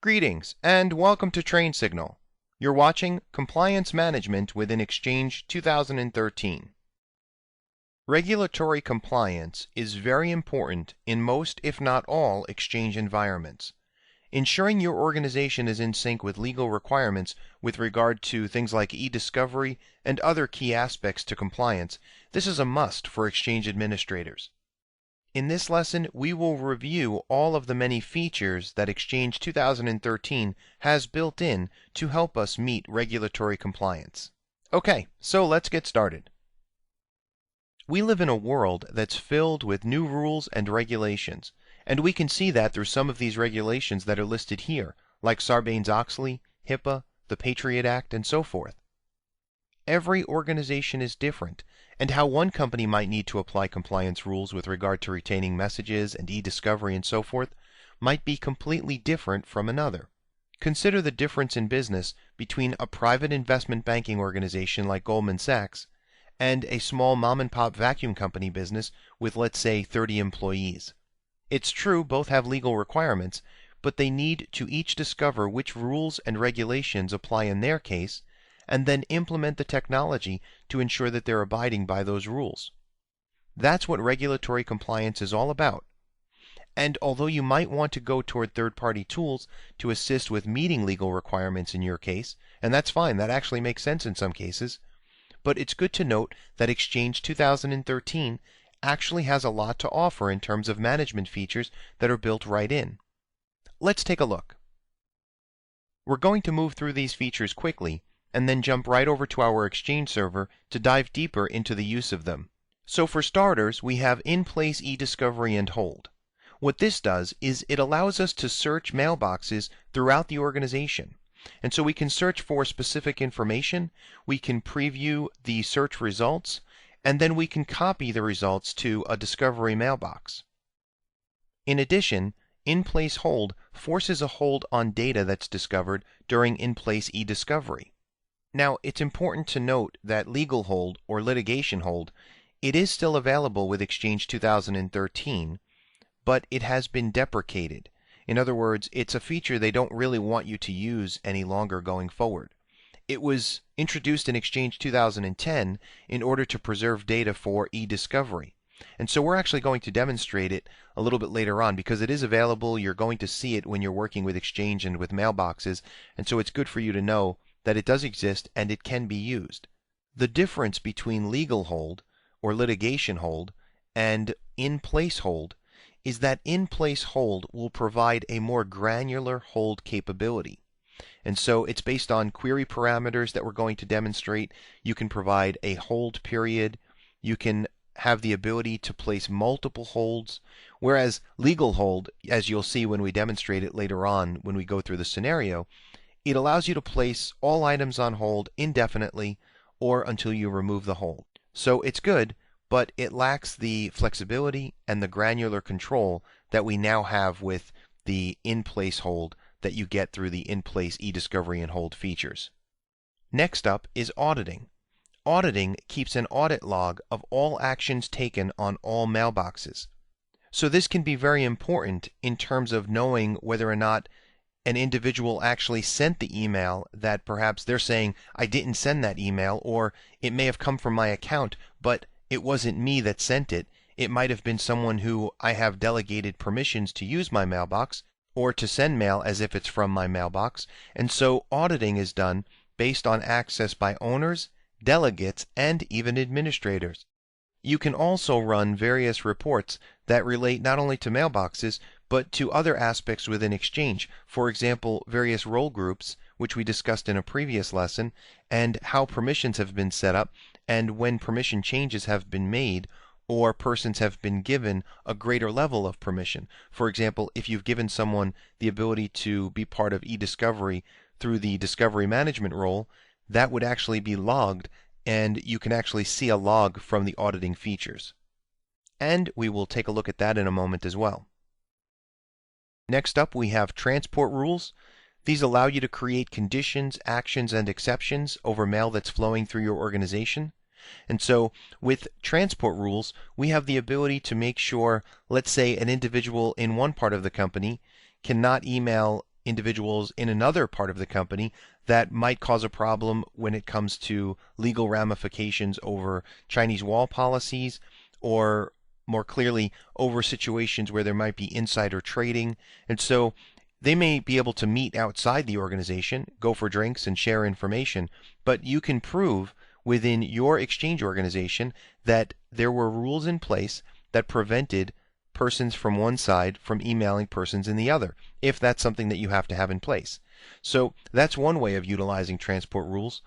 Greetings and welcome to Train Signal. You're watching Compliance Management within Exchange 2013. Regulatory compliance is very important in most, if not all, Exchange environments. Ensuring your organization is in sync with legal requirements with regard to things like e-discovery and other key aspects to compliance, this is a must for Exchange administrators. In this lesson, we will review all of the many features that Exchange 2013 has built in to help us meet regulatory compliance. Okay, so let's get started. We live in a world that's filled with new rules and regulations, and we can see that through some of these regulations that are listed here, like Sarbanes-Oxley, HIPAA, the Patriot Act, and so forth. Every organization is different, and how one company might need to apply compliance rules with regard to retaining messages and e-discovery and so forth might be completely different from another. Consider the difference in business between a private investment banking organization like Goldman Sachs and a small mom-and-pop vacuum company business with, let's say, 30 employees. It's true both have legal requirements, but they need to each discover which rules and regulations apply in their case and then implement the technology to ensure that they're abiding by those rules. That's what regulatory compliance is all about. And although you might want to go toward third-party tools to assist with meeting legal requirements in your case, and that's fine, that actually makes sense in some cases, but it's good to note that Exchange 2013 actually has a lot to offer in terms of management features that are built right in. Let's take a look. We're going to move through these features quickly and then jump right over to our Exchange server to dive deeper into the use of them. So for starters, we have in-place e-discovery and hold. What this does is it allows us to search mailboxes throughout the organization. And so we can search for specific information, we can preview the search results, and then we can copy the results to a discovery mailbox. In addition, in-place hold forces a hold on data that's discovered during in-place e-discovery. Now, it's important to note that legal hold or litigation hold, it is still available with Exchange 2013, but it has been deprecated. In other words, it's a feature they don't really want you to use any longer going forward. It was introduced in Exchange 2010 in order to preserve data for e-discovery. And so we're actually going to demonstrate it a little bit later on because it is available. You're going to see it when you're working with Exchange and with mailboxes, and so it's good for you to know that it does exist and it can be used. The difference between legal hold or litigation hold and in-place hold is that in-place hold will provide a more granular hold capability. And so it's based on query parameters that we're going to demonstrate. You can provide a hold period. You can have the ability to place multiple holds, whereas legal hold, as you'll see when we demonstrate it later on when we go through the scenario, it allows you to place all items on hold indefinitely or until you remove the hold. So it's good, but it lacks the flexibility and the granular control that we now have with the in-place hold that you get through the in-place e-discovery and hold features. Next up is auditing. Auditing keeps an audit log of all actions taken on all mailboxes. So this can be very important in terms of knowing whether or not an individual actually sent the email that perhaps they're saying, I didn't send that email, or it may have come from my account, but it wasn't me that sent it. It might have been someone who I have delegated permissions to use my mailbox or to send mail as if it's from my mailbox. And so auditing is done based on access by owners, delegates, and even administrators. You can also run various reports that relate not only to mailboxes, but to other aspects within Exchange. For example, various role groups, which we discussed in a previous lesson, and how permissions have been set up, and when permission changes have been made, or persons have been given a greater level of permission. For example, if you've given someone the ability to be part of e-discovery through the discovery management role, that would actually be logged, and you can actually see a log from the auditing features. And we will take a look at that in a moment as well. Next up, we have transport rules. These allow you to create conditions, actions, and exceptions over mail that's flowing through your organization. And so with transport rules, we have the ability to make sure, let's say, an individual in one part of the company cannot email individuals in another part of the company that might cause a problem when it comes to legal ramifications over Chinese wall policies, or more clearly over situations where there might be insider trading. And so they may be able to meet outside the organization, go for drinks and share information, but you can prove within your exchange organization that there were rules in place that prevented persons from one side from emailing persons in the other, if that's something that you have to have in place. So that's one way of utilizing transport rules.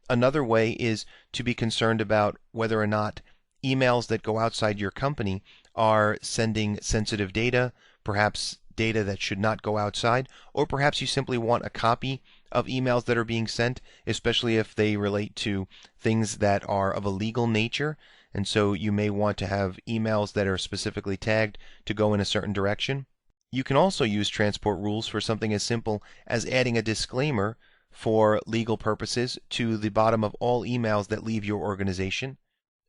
Another way is to be concerned about whether or not emails that go outside your company are sending sensitive data, perhaps data that should not go outside, or perhaps you simply want a copy of emails that are being sent, especially if they relate to things that are of a legal nature. And so you may want to have emails that are specifically tagged to go in a certain direction. You can also use transport rules for something as simple as adding a disclaimer for legal purposes to the bottom of all emails that leave your organization,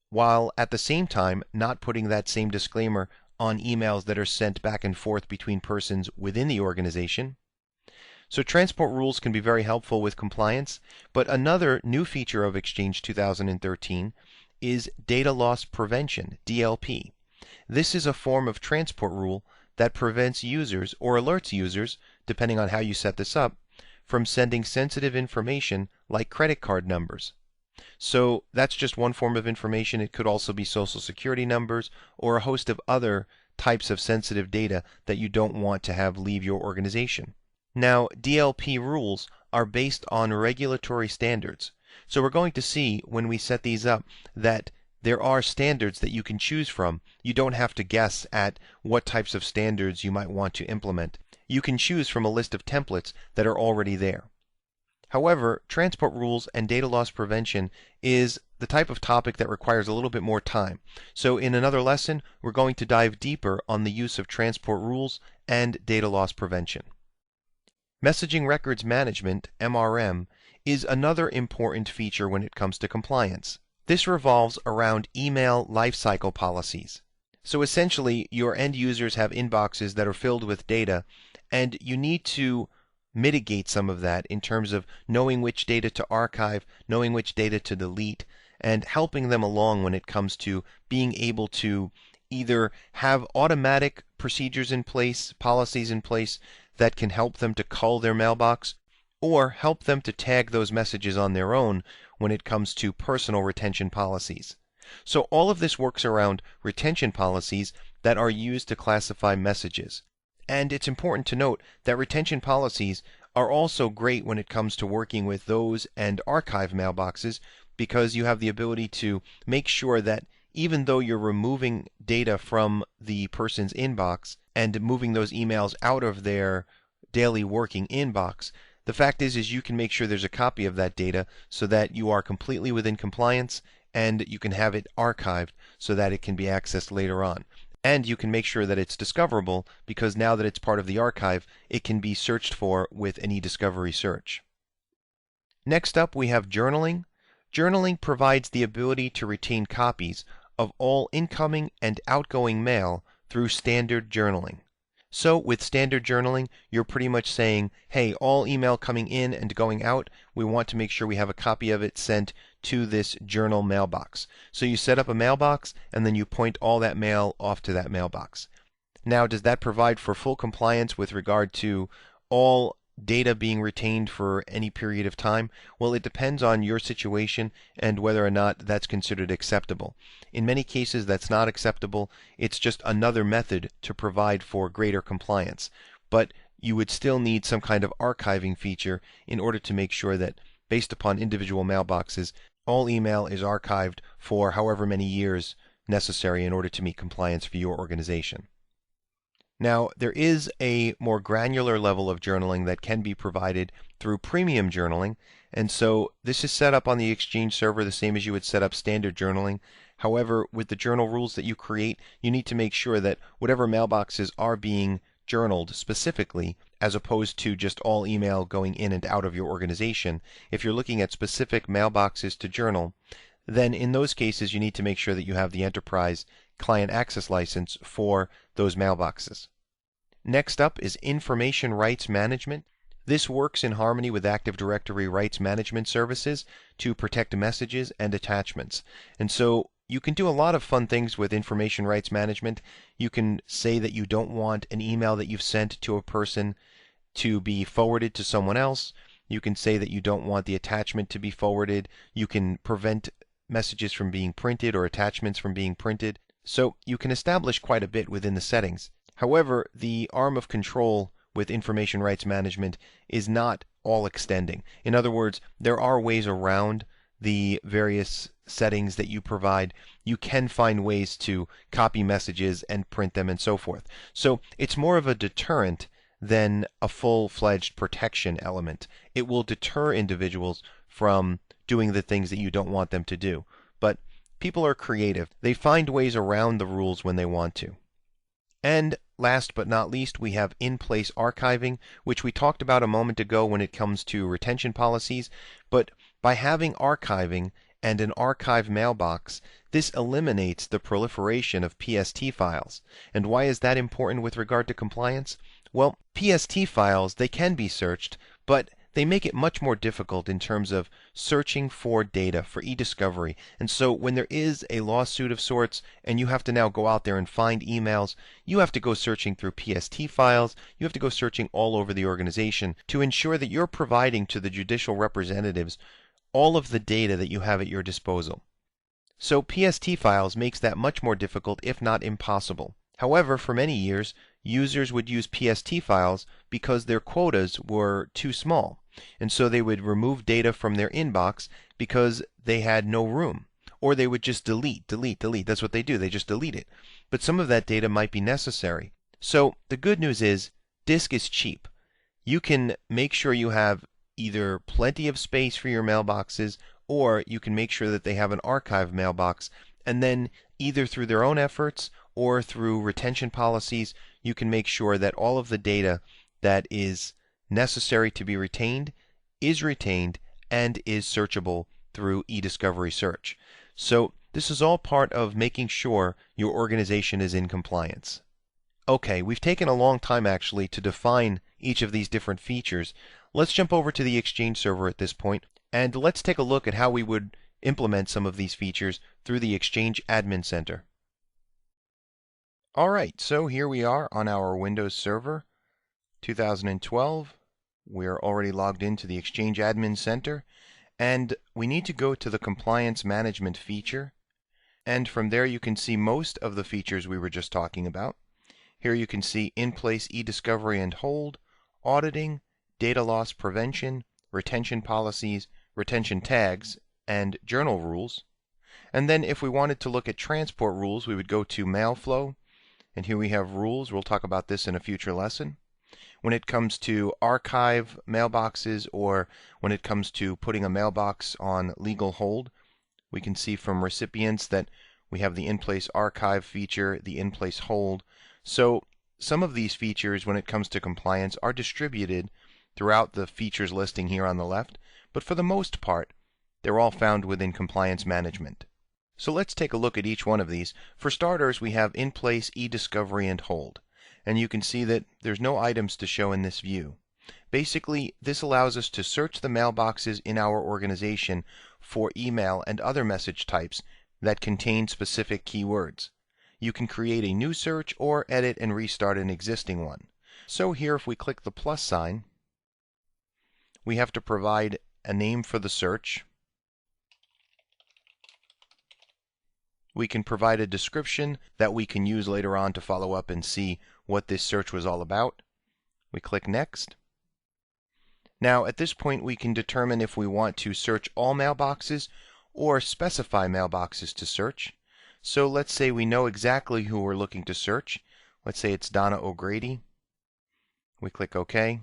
while at the same time not putting that same disclaimer on emails that are sent back and forth between persons within the organization. So transport rules can be very helpful with compliance, but another new feature of Exchange 2013 is data loss prevention, DLP. This is a form of transport rule that prevents users or alerts users, depending on how you set this up, from sending sensitive information like credit card numbers. So that's just one form of information. It could also be social security numbers or a host of other types of sensitive data that you don't want to have leave your organization. Now, DLP rules are based on regulatory standards. So we're going to see when we set these up that there are standards that you can choose from. You don't have to guess at what types of standards you might want to implement. You can choose from a list of templates that are already there. However, transport rules and data loss prevention is the type of topic that requires a little bit more time. So in another lesson, we're going to dive deeper on the use of transport rules and data loss prevention. Messaging Records Management, MRM, is another important feature when it comes to compliance. This revolves around email lifecycle policies. So essentially, your end users have inboxes that are filled with data, and you need to mitigate some of that in terms of knowing which data to archive, knowing which data to delete, and helping them along when it comes to being able to either have automatic procedures in place, policies in place that can help them to cull their mailbox, or help them to tag those messages on their own when it comes to personal retention policies. So all of this works around retention policies that are used to classify messages. And it's important to note that retention policies are also great when it comes to working with those and archive mailboxes, because you have the ability to make sure that even though you're removing data from the person's inbox and moving those emails out of their daily working inbox, the fact is you can make sure there's a copy of that data so that you are completely within compliance, and you can have it archived so that it can be accessed later on. And you can make sure that it's discoverable, because now that it's part of the archive, it can be searched for with an eDiscovery search. Next up, we have journaling. Journaling provides the ability to retain copies of all incoming and outgoing mail through standard journaling. So with standard journaling, you're pretty much saying, hey, all email coming in and going out, we want to make sure we have a copy of it sent to this journal mailbox. So you set up a mailbox, and then you point all that mail off to that mailbox. Now, does that provide for full compliance with regard to all data being retained for any period of time? Well, it depends on your situation and whether or not that's considered acceptable. In many cases, that's not acceptable. It's just another method to provide for greater compliance. But you would still need some kind of archiving feature in order to make sure that, based upon individual mailboxes, all email is archived for however many years necessary in order to meet compliance for your organization. Now, there is a more granular level of journaling that can be provided through premium journaling, and so this is set up on the Exchange server the same as you would set up standard journaling. However, with the journal rules that you create, you need to make sure that whatever mailboxes are being journaled specifically, as opposed to just all email going in and out of your organization, if you're looking at specific mailboxes to journal, then in those cases you need to make sure that you have the enterprise client access license for those mailboxes. Next up is information rights management. This works in harmony with Active Directory rights management services to protect messages and attachments. And so you can do a lot of fun things with information rights management. You can say that you don't want an email that you've sent to a person to be forwarded to someone else. You can say that you don't want the attachment to be forwarded. You can prevent messages from being printed or attachments from being printed. So you can establish quite a bit within the settings. However, the arm of control with information rights management is not all extending. In other words, there are ways around the various settings that you provide. You can find ways to copy messages and print them and so forth. So it's more of a deterrent than a full-fledged protection element. It will deter individuals from doing the things that you don't want them to do. But people are creative. They find ways around the rules when they want to. And last but not least, we have in-place archiving, which we talked about a moment ago when it comes to retention policies. But by having archiving and an archive mailbox, this eliminates the proliferation of PST files. And why is that important with regard to compliance? Well, PST files, they can be searched, but they make it much more difficult in terms of searching for data for e-discovery. And so when there is a lawsuit of sorts and you have to now go out there and find emails, you have to go searching through PST files, you have to go searching all over the organization to ensure that you're providing to the judicial representatives all of the data that you have at your disposal. So PST files makes that much more difficult, if not impossible. However, for many years, users would use PST files because their quotas were too small. And so they would remove data from their inbox because they had no room. Or they would just delete. That's what they do. They just delete it. But some of that data might be necessary. So the good news is disk is cheap. You can make sure you have either plenty of space for your mailboxes, or you can make sure that they have an archive mailbox, and then either through their own efforts or through retention policies, you can make sure that all of the data that is necessary to be retained is retained and is searchable through e-discovery search. So this is all part of making sure your organization is in compliance. Okay, we've taken a long time actually to define each of these different features. Let's jump over to the Exchange server at this point, and let's take a look at how we would implement some of these features through the Exchange Admin Center. Alright, so here we are on our Windows Server 2012. We're already logged into the Exchange Admin Center, and we need to go to the Compliance Management feature, and from there you can see most of the features we were just talking about. Here you can see in-place e-discovery and hold, auditing, data loss prevention, retention policies, retention tags, and journal rules. And then if we wanted to look at transport rules, we would go to mail flow, and here we have rules. We'll talk about this in a future lesson. When it comes to archive mailboxes, or when it comes to putting a mailbox on legal hold, we can see from recipients that we have the in-place archive feature, the in-place hold. So some of these features, when it comes to compliance, are distributed throughout the features listing here on the left, but for the most part, they're all found within compliance management. So let's take a look at each one of these. For starters, we have in-place e-discovery and hold, and you can see that there's no items to show in this view. Basically, this allows us to search the mailboxes in our organization for email and other message types that contain specific keywords. You can create a new search or edit and restart an existing one. So here, if we click the plus sign, we have to provide a name for the search. We can provide a description that we can use later on to follow up and see what this search was all about. We click Next. Now, at this point, we can determine if we want to search all mailboxes or specify mailboxes to search. So let's say we know exactly who we're looking to search. Let's say it's Donna O'Grady. We click OK.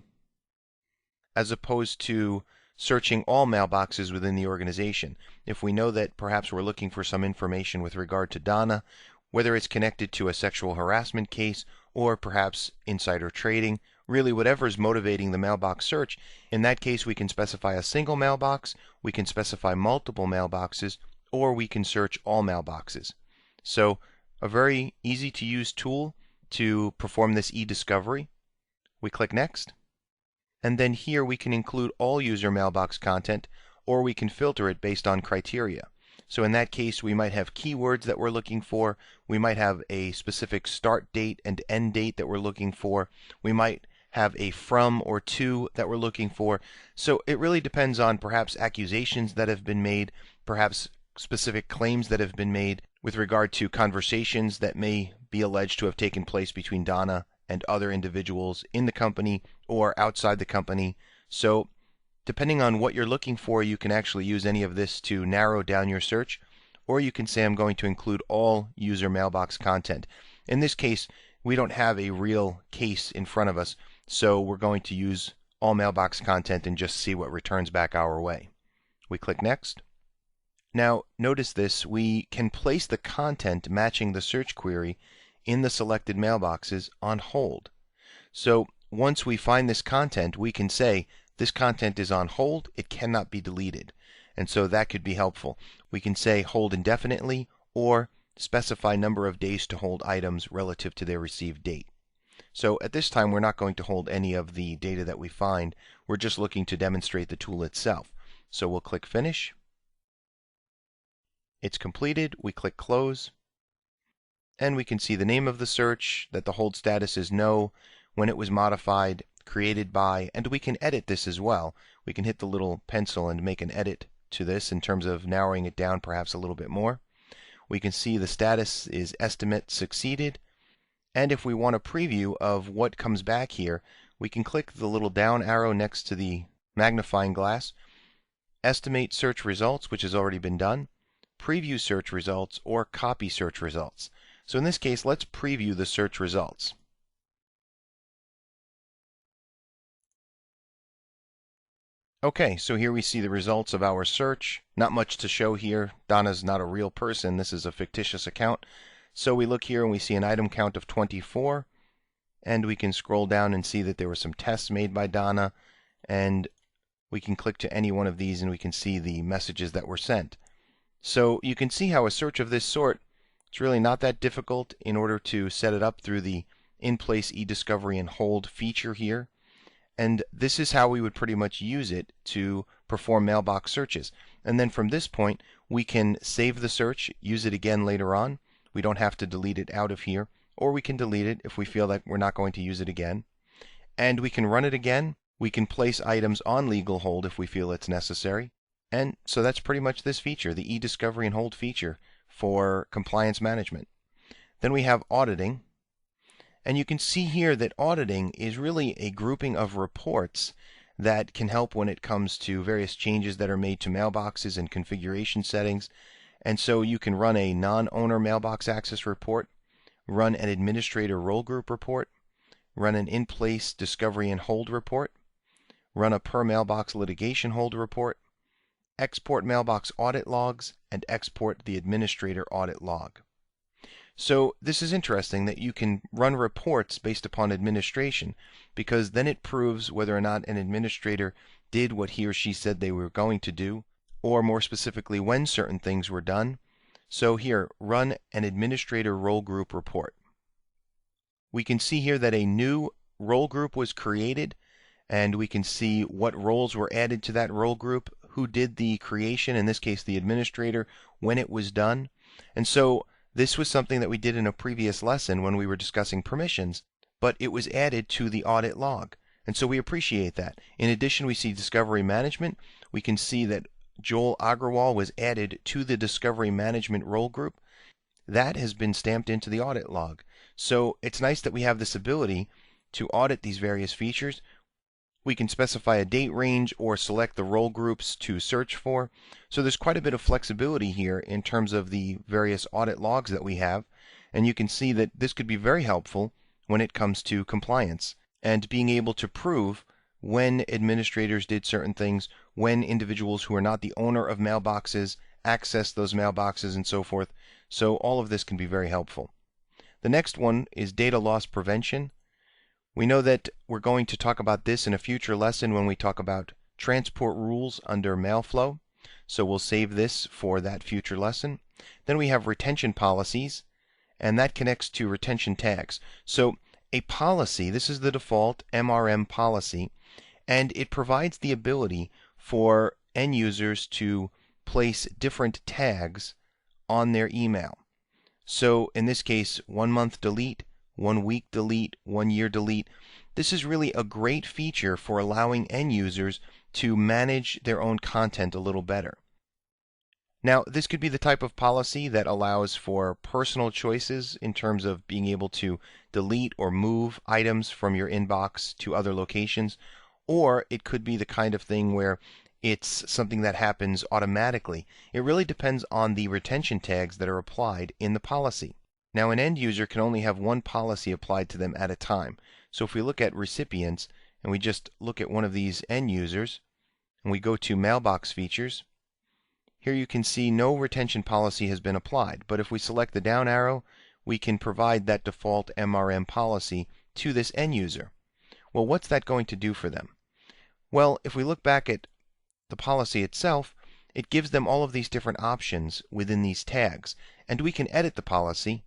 As opposed to searching all mailboxes within the organization. If we know that perhaps we're looking for some information with regard to Donna, whether it's connected to a sexual harassment case or perhaps insider trading, really whatever is motivating the mailbox search, in that case we can specify a single mailbox, we can specify multiple mailboxes, or we can search all mailboxes. So a very easy to use tool to perform this e-discovery. We click Next. And then here we can include all user mailbox content, or we can filter it based on criteria. So in that case, we might have keywords that we're looking for. We might have a specific start date and end date that we're looking for. We might have a from or to that we're looking for. So it really depends on perhaps accusations that have been made, perhaps specific claims that have been made with regard to conversations that may be alleged to have taken place between Donna and other individuals in the company or outside the company. So depending on what you're looking for, you can actually use any of this to narrow down your search, or you can say I'm going to include all user mailbox content. In this case, we don't have a real case in front of us, so we're going to use all mailbox content and just see what returns back our way. We click Next. Now, notice this, we can place the content matching the search query in the selected mailboxes on hold. So once we find this content, we can say, this content is on hold, it cannot be deleted. And so that could be helpful. We can say hold indefinitely or specify number of days to hold items relative to their received date. So at this time, we're not going to hold any of the data that we find. We're just looking to demonstrate the tool itself. So we'll click Finish. It's completed. We click Close. And we can see the name of the search, that the hold status is no, when it was modified, created by, and we can edit this as well. We can hit the little pencil and make an edit to this in terms of narrowing it down perhaps a little bit more. We can see the status is estimate succeeded. And if we want a preview of what comes back here, we can click the little down arrow next to the magnifying glass, estimate search results, which has already been done, preview search results, or copy search results. So in this case, let's preview the search results. Okay, so here we see the results of our search. Not much to show here. Donna's not a real person. This is a fictitious account. So we look here and we see an item count of 24. And we can scroll down and see that there were some tests made by Donna. And we can click to any one of these and we can see the messages that were sent. So you can see how a search of this sort, it's really not that difficult in order to set it up through the in-place eDiscovery and hold feature here. And this is how we would pretty much use it to perform mailbox searches. And then from this point, we can save the search, use it again later on. We don't have to delete it out of here, or we can delete it if we feel like we're not going to use it again. And we can run it again. We can place items on legal hold if we feel it's necessary. And so that's pretty much this feature, the eDiscovery and hold feature for compliance management. Then we have auditing. And you can see here that auditing is really a grouping of reports that can help when it comes to various changes that are made to mailboxes and configuration settings. And so you can run a non-owner mailbox access report, run an administrator role group report, run an in-place discovery and hold report, run a per mailbox litigation hold report, export mailbox audit logs, and export the administrator audit log. So this is interesting that you can run reports based upon administration, because then it proves whether or not an administrator did what he or she said they were going to do, or more specifically when certain things were done. So here, run an administrator role group report. We can see here that a new role group was created, and we can see what roles were added to that role group, who did the creation, in this case the administrator, when it was done. And so this was something that we did in a previous lesson when we were discussing permissions, but it was added to the audit log. And so we appreciate that. In addition, we see discovery management. We can see that Joel Agrawal was added to the discovery management role group. That has been stamped into the audit log. So it's nice that we have this ability to audit these various features. We can specify a date range or select the role groups to search for. So there's quite a bit of flexibility here in terms of the various audit logs that we have. And you can see that this could be very helpful when it comes to compliance and being able to prove when administrators did certain things, when individuals who are not the owner of mailboxes access those mailboxes and so forth. So all of this can be very helpful. The next one is data loss prevention. We know that we're going to talk about this in a future lesson when we talk about transport rules under Mailflow. So we'll save this for that future lesson. Then we have retention policies, and that connects to retention tags. So a policy, this is the default MRM policy, and it provides the ability for end users to place different tags on their email. So in this case, 1 month delete, 1 week delete, 1 year delete. This is really a great feature for allowing end users to manage their own content a little better. Now, this could be the type of policy that allows for personal choices in terms of being able to delete or move items from your inbox to other locations, or it could be the kind of thing where it's something that happens automatically. It really depends on the retention tags that are applied in the policy. Now, an end user can only have one policy applied to them at a time. So if we look at recipients and we just look at one of these end users and we go to mailbox features, here you can see no retention policy has been applied. But if we select the down arrow, we can provide that default MRM policy to this end user. Well, what's that going to do for them? Well, if we look back at the policy itself, it gives them all of these different options within these tags. And we can edit the policy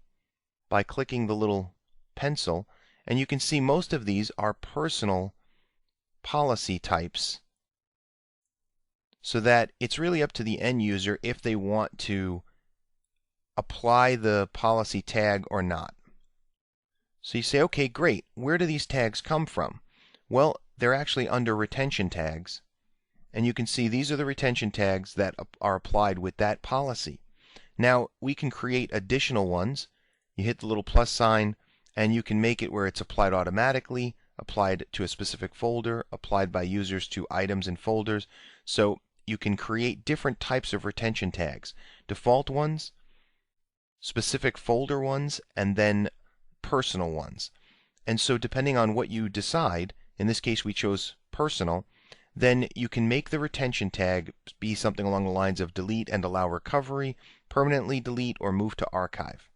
by clicking the little pencil, and you can see most of these are personal policy types, so that it's really up to the end user if they want to apply the policy tag or not. So you say, okay, great. Where do these tags come from? Well, they're actually under retention tags. And you can see these are the retention tags that are applied with that policy. Now, we can create additional ones. You hit the little plus sign, and you can make it where it's applied automatically, applied to a specific folder, applied by users to items and folders. So you can create different types of retention tags. Default ones, specific folder ones, and then personal ones. And so depending on what you decide, in this case we chose personal, then you can make the retention tag be something along the lines of delete and allow recovery, permanently delete, or move to archive.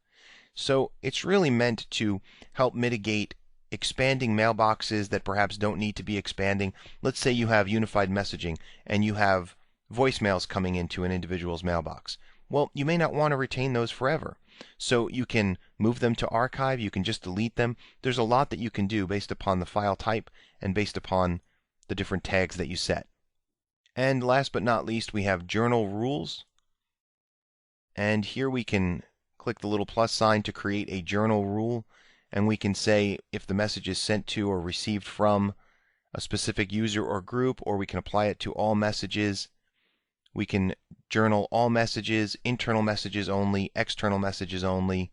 So it's really meant to help mitigate expanding mailboxes that perhaps don't need to be expanding. Let's say you have unified messaging and you have voicemails coming into an individual's mailbox. Well, you may not want to retain those forever. So you can move them to archive, you can just delete them. There's a lot that you can do based upon the file type and based upon the different tags that you set. And last but not least, we have journal rules. And here we can click the little plus sign to create a journal rule, and we can say if the message is sent to or received from a specific user or group, or we can apply it to all messages. We can journal all messages, internal messages only, external messages only.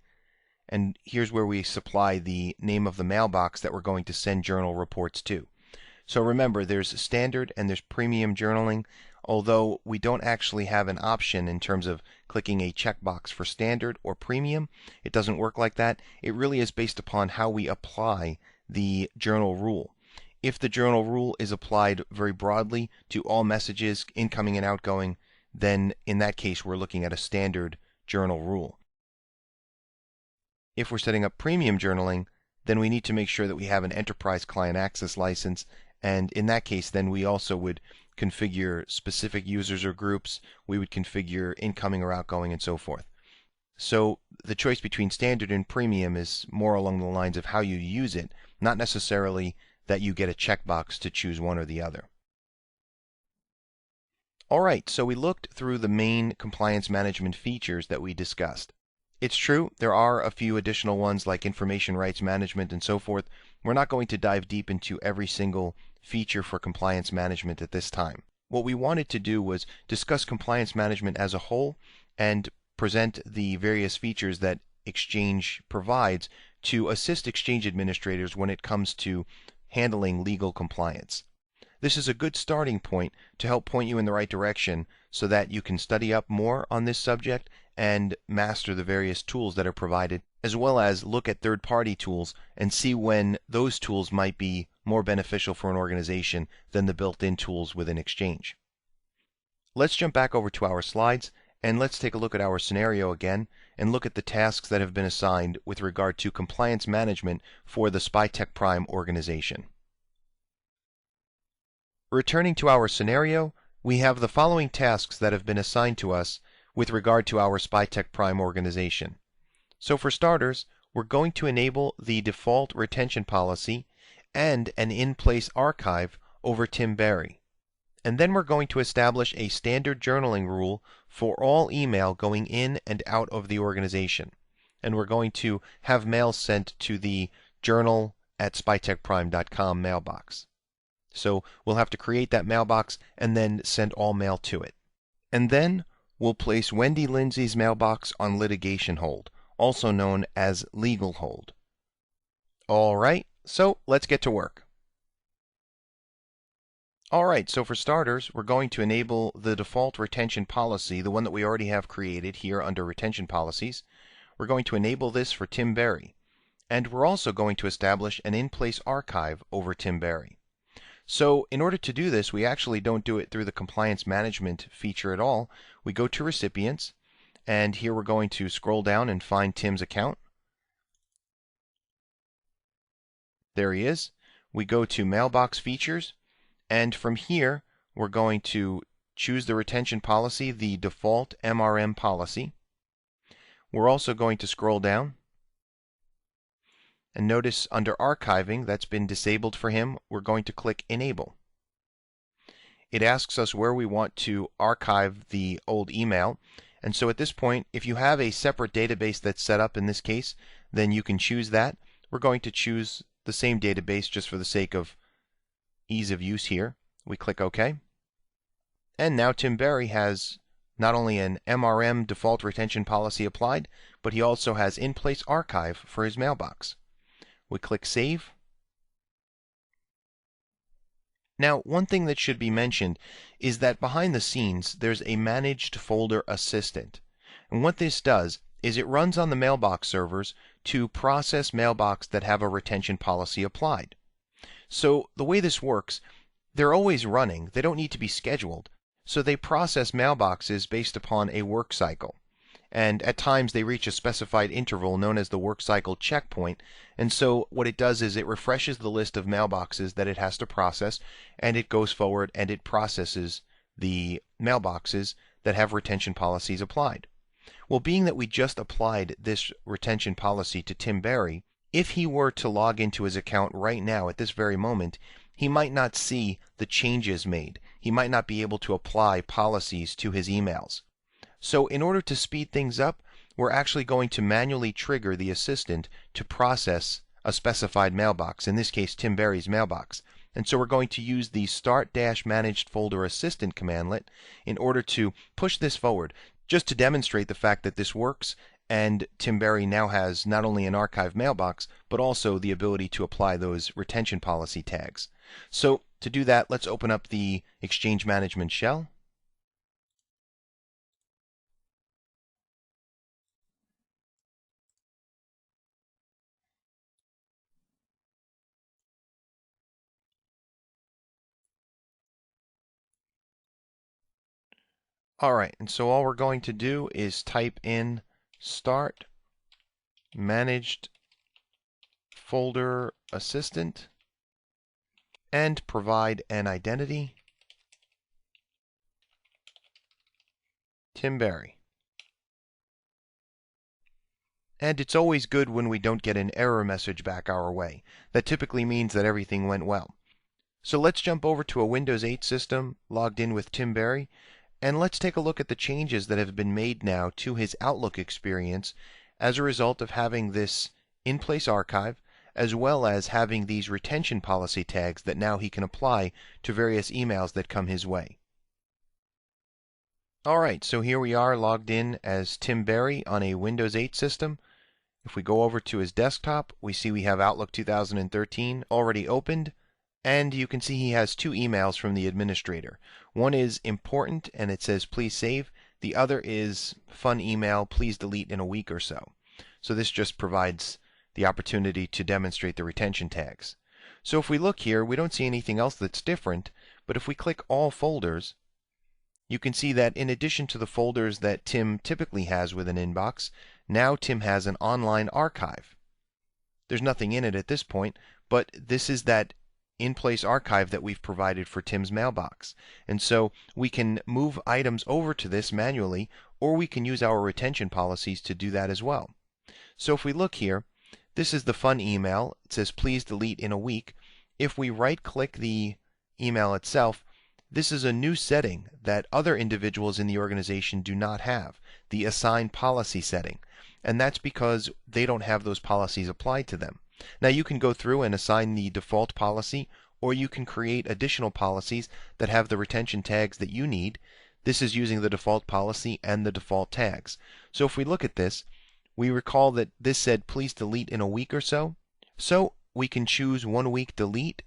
And here's where we supply the name of the mailbox that we're going to send journal reports to. So remember, there's standard and there's premium journaling, although we don't actually have an option in terms of clicking a checkbox for standard or premium. It doesn't work like that. It really is based upon how we apply the journal rule. If the journal rule is applied very broadly to all messages, incoming and outgoing, then in that case we're looking at a standard journal rule. If we're setting up premium journaling, then we need to make sure that we have an enterprise client access license, and in that case then we also would configure specific users or groups, we would configure incoming or outgoing, and so forth. So the choice between standard and premium is more along the lines of how you use it, not necessarily that you get a checkbox to choose one or the other. Alright, so we looked through the main compliance management features that we discussed. It's true, there are a few additional ones like information rights management and so forth. We're not going to dive deep into every single feature for compliance management at this time. What we wanted to do was discuss compliance management as a whole and present the various features that Exchange provides to assist Exchange administrators when it comes to handling legal compliance. This is a good starting point to help point you in the right direction so that you can study up more on this subject and master the various tools that are provided, as well as look at third-party tools and see when those tools might be more beneficial for an organization than the built-in tools within Exchange. Let's jump back over to our slides and let's take a look at our scenario again and look at the tasks that have been assigned with regard to compliance management for the Spytech Prime organization. Returning to our scenario, we have the following tasks that have been assigned to us with regard to our Spytech Prime organization. So for starters, we're going to enable the default retention policy and an in-place archive over Tim Berry. And then we're going to establish a standard journaling rule for all email going in and out of the organization. And we're going to have mail sent to the journal@spytechprime.com mailbox. So we'll have to create that mailbox and then send all mail to it. And then we'll place Wendy Lindsay's mailbox on litigation hold, also known as legal hold. All right, so let's get to work. All right, so for starters, we're going to enable the default retention policy, the one that we already have created here under retention policies. We're going to enable this for Tim Berry. And we're also going to establish an in-place archive over Tim Berry. So in order to do this, we actually don't do it through the compliance management feature at all. We go to recipients, and here we're going to scroll down and find Tim's account. There he is. We go to mailbox features, and from here we're going to choose the retention policy, the default MRM policy. We're also going to scroll down. And notice under archiving, that's been disabled for him, we're going to click enable. It asks us where we want to archive the old email. And so at this point, if you have a separate database that's set up in this case, then you can choose that. We're going to choose the same database just for the sake of ease of use here. We click OK. And now Tim Berry has not only an MRM default retention policy applied, but he also has in-place archive for his mailbox. We click Save. Now, one thing that should be mentioned is that behind the scenes, there's a Managed Folder Assistant. And what this does is it runs on the mailbox servers to process mailbox that have a retention policy applied. So the way this works, they're always running. They don't need to be scheduled. So they process mailboxes based upon a work cycle. And at times they reach a specified interval known as the work cycle checkpoint. And so what it does is it refreshes the list of mailboxes that it has to process, and it goes forward and it processes the mailboxes that have retention policies applied. Well, being that we just applied this retention policy to Tim Berry, if he were to log into his account right now at this very moment, he might not see the changes made. He might not be able to apply policies to his emails. So in order to speed things up, we're actually going to manually trigger the assistant to process a specified mailbox, in this case Tim Berry's mailbox. And so we're going to use the Start-Managed Folder Assistant commandlet in order to push this forward, just to demonstrate the fact that this works, and Tim Berry now has not only an archive mailbox, but also the ability to apply those retention policy tags. So to do that, let's open up the Exchange Management shell. All right, and so all we're going to do is type in Start Managed Folder Assistant and provide an identity, Tim Berry. And it's always good when we don't get an error message back our way. That typically means that everything went well. So let's jump over to a Windows 8 system logged in with Tim Berry, and let's take a look at the changes that have been made now to his Outlook experience as a result of having this in-place archive, as well as having these retention policy tags that now he can apply to various emails that come his way. All right, so here we are logged in as Tim Berry on a Windows 8 system. If we go over to his desktop, we see we have Outlook 2013 already opened. And you can see he has two emails from the administrator. One is important, and it says please save. The other is fun email, please delete in a week or so. So this just provides the opportunity to demonstrate the retention tags. So if we look here, we don't see anything else that's different, but if we click all folders, you can see that in addition to the folders that Tim typically has with an inbox, now Tim has an online archive. There's nothing in it at this point, but this is that in-place archive that we've provided for Tim's mailbox. And so we can move items over to this manually, or we can use our retention policies to do that as well. So if we look here, this is the fun email. It says please delete in a week. If we right-click the email itself, this is a new setting that other individuals in the organization do not have, the assign policy setting. And that's because they don't have those policies applied to them. Now you can go through and assign the default policy, or you can create additional policies that have the retention tags that you need. This is using the default policy and the default tags. So if we look at this, we recall that this said please delete in a week or so. So we can choose 1 week delete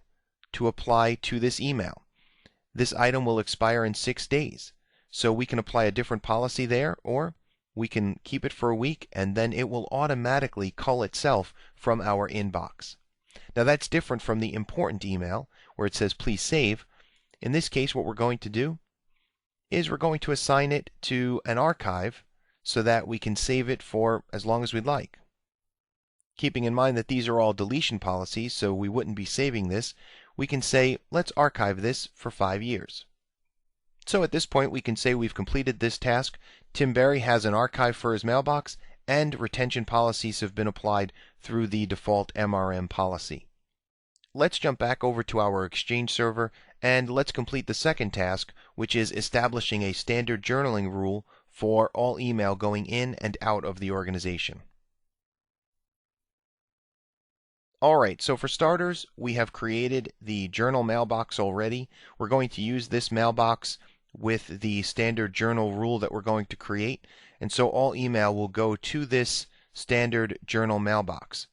to apply to this email. This item will expire in 6 days. So we can apply a different policy there, or we can keep it for a week and then it will automatically cull itself from our inbox. Now that's different from the important email where it says please save. In this case, what we're going to do is we're going to assign it to an archive so that we can save it for as long as we'd like. Keeping in mind that these are all deletion policies, so we wouldn't be saving this, we can say let's archive this for 5 years. So at this point we can say we've completed this task. Tim Berry has an archive for his mailbox, and retention policies have been applied through the default MRM policy. Let's jump back over to our Exchange server and let's complete the second task, which is establishing a standard journaling rule for all email going in and out of the organization. Alright, so for starters, we have created the journal mailbox already. We're going to use this mailbox with the standard journal rule that we're going to create, and so all email will go to this standard journal mailbox.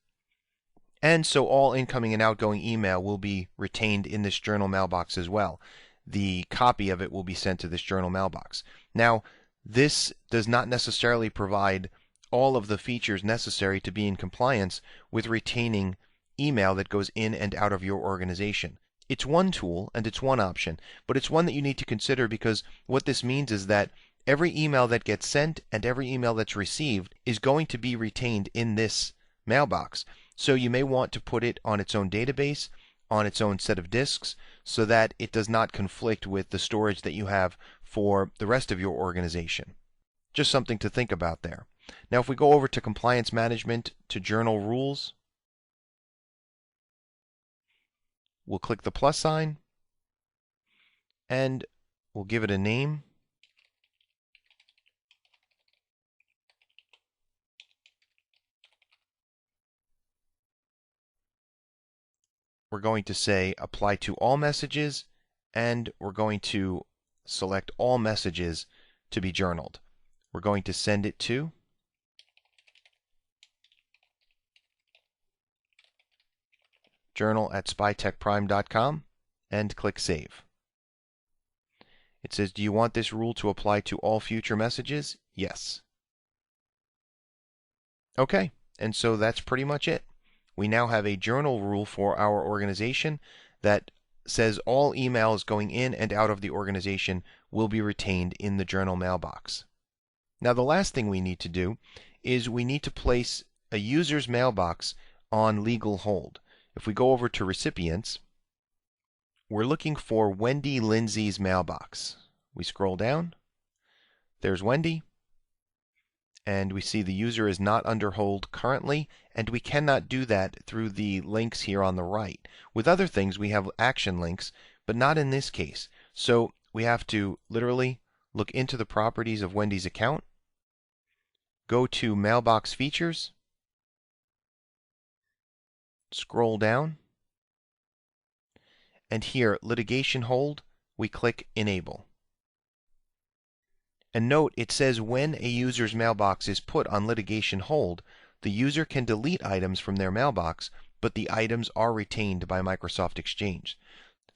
And so all incoming and outgoing email will be retained in this journal mailbox as well. The copy of it will be sent to this journal mailbox. Now, this does not necessarily provide all of the features necessary to be in compliance with retaining email that goes in and out of your organization. It's one tool and it's one option, but it's one that you need to consider, because what this means is that every email that gets sent and every email that's received is going to be retained in this mailbox. So you may want to put it on its own database, on its own set of disks, so that it does not conflict with the storage that you have for the rest of your organization. Just something to think about there. Now if we go over to Compliance Management, to Journal Rules, we'll click the plus sign and we'll give it a name. We're going to say apply to all messages, and we're going to select all messages to be journaled. We're going to send it to journal@spytechprime.com and click Save. It says, do you want this rule to apply to all future messages? Yes. Okay, and so that's pretty much it. We now have a journal rule for our organization that says all emails going in and out of the organization will be retained in the journal mailbox. Now the last thing we need to do is we need to place a user's mailbox on legal hold. If we go over to Recipients, we're looking for Wendy Lindsay's mailbox. We scroll down. There's Wendy. And we see the user is not under hold currently, and we cannot do that through the links here on the right. With other things, we have action links, but not in this case. So we have to literally look into the properties of Wendy's account, go to Mailbox Features, scroll down, and here, Litigation Hold, we click Enable. And note, it says when a user's mailbox is put on litigation hold, the user can delete items from their mailbox, but the items are retained by Microsoft Exchange.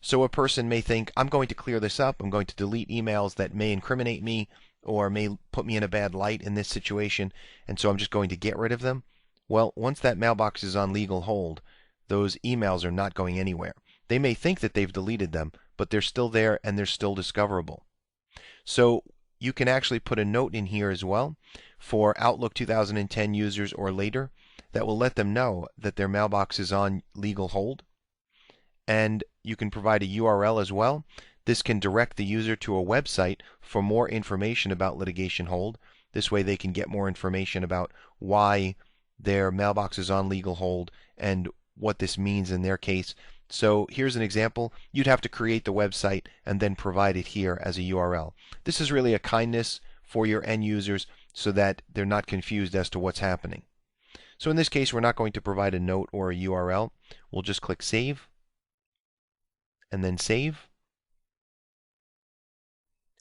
So a person may think, I'm going to clear this up, I'm going to delete emails that may incriminate me or may put me in a bad light in this situation, and so I'm just going to get rid of them. Well, once that mailbox is on legal hold, those emails are not going anywhere. They may think that they've deleted them, but they're still there and they're still discoverable. So you can actually put a note in here as well for Outlook 2010 users or later that will let them know that their mailbox is on legal hold. And you can provide a URL as well. This can direct the user to a website for more information about litigation hold. This way they can get more information about why their mailbox is on legal hold and what this means in their case So here's an example. You'd have to create the website and then provide it here as a URL. This is really a kindness for your end users so that they're not confused as to what's happening. So in this case, we're not going to provide a note or a URL. We'll just click Save and then Save.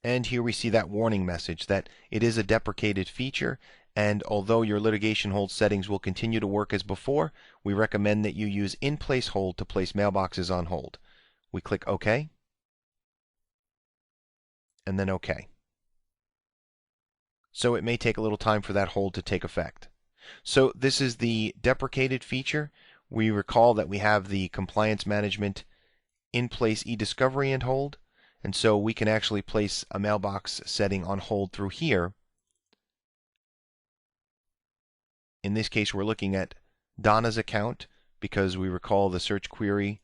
And here we see that warning message that it is a deprecated feature, and although your litigation hold settings will continue to work as before, we recommend that you use in-place hold to place mailboxes on hold. We click OK, and then OK. So it may take a little time for that hold to take effect. So this is the deprecated feature. We recall that we have the compliance management in-place e-discovery and hold, and so we can actually place a mailbox setting on hold through here. In this case, we're looking at Donna's account because we recall the search query,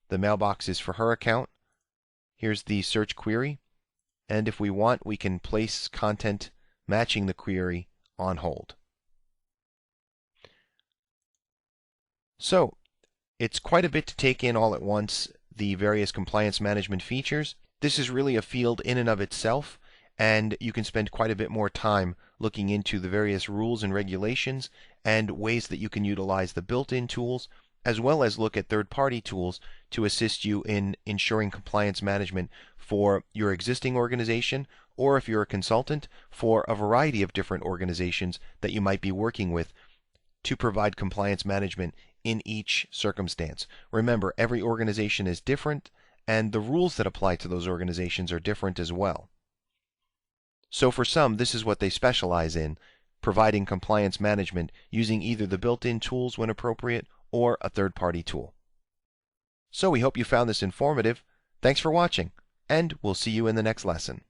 the mailbox is for her account. Here's the search query, and if we want, we can place content matching the query on hold. So it's quite a bit to take in all at once, the various compliance management features. This is really a field in and of itself, and you can spend quite a bit more time looking into the various rules and regulations and ways that you can utilize the built-in tools, as well as look at third-party tools to assist you in ensuring compliance management for your existing organization, or if you're a consultant, for a variety of different organizations that you might be working with to provide compliance management in each circumstance. Remember, every organization is different, and the rules that apply to those organizations are different as well. So for some, this is what they specialize in, providing compliance management using either the built-in tools when appropriate or a third-party tool. So we hope you found this informative. Thanks for watching, and we'll see you in the next lesson.